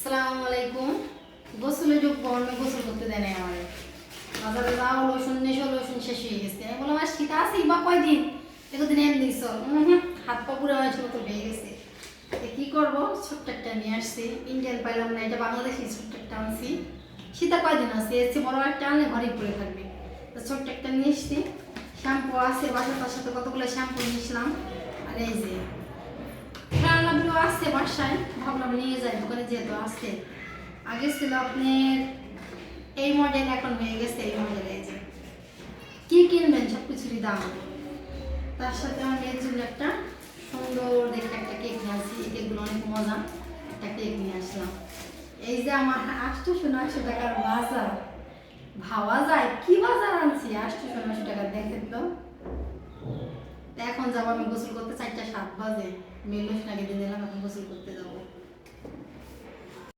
আসসালামু আলাইকুম। গোসলে যোগ বর্ণ গোসল করতে দেয় না আমার। বাজারে যাও লোশন নেশো লোশন শেষ হয়ে গেছে। আমি বললাম আর শীত আছে বা কয়দিন এতদিন এমনি চল হাত পা পুরো মানুষের মতো হয়ে গেছে। কি করবো, ছোট্ট একটা নিয়ে আসছি। ইন্ডিয়ান পাইলাম না, এটা বাংলাদেশি ছোট্ট একটা আনছি। শীতা কয়দিন আছে, এর চেয়ে বড় একটা আনলে ঘরেই পড়ে থাকবে। তো ছোট্ট একটা নিয়ে এসছি। শ্যাম্পু আছে বাসার, তার সাথে কতগুলো শ্যাম্পু নিয়েছিলাম। আর এই যে রান্নাগুলো আসছে বাসায়, ভাবলাম নিয়ে যাই দোকানে, যেহেতু আসছে। আগে ছিল আপনার এই মডেল, এখন হয়ে গেছে এই মডেল। এই যে কি কিনবেন সব কিছুরই দাম। তার সাথে আমার মেয়ের জন্য একটা সুন্দর দেখে একটা কেক নিয়ে আসছি। এই কেকগুলো অনেক মজা, একটা কেক নিয়ে আসলাম। এই যে আমার 800-900 টাকার বাজার, ভাবা যায় কি বাজার আনছি। 800-900 টাকা দেখেন তো। এখন যাবো আমি গোসল করতে, 4টা 7 বাজে। মেয়ে লোশন আগে দিয়ে দিলাম, এখন গোসল করতে যাবো।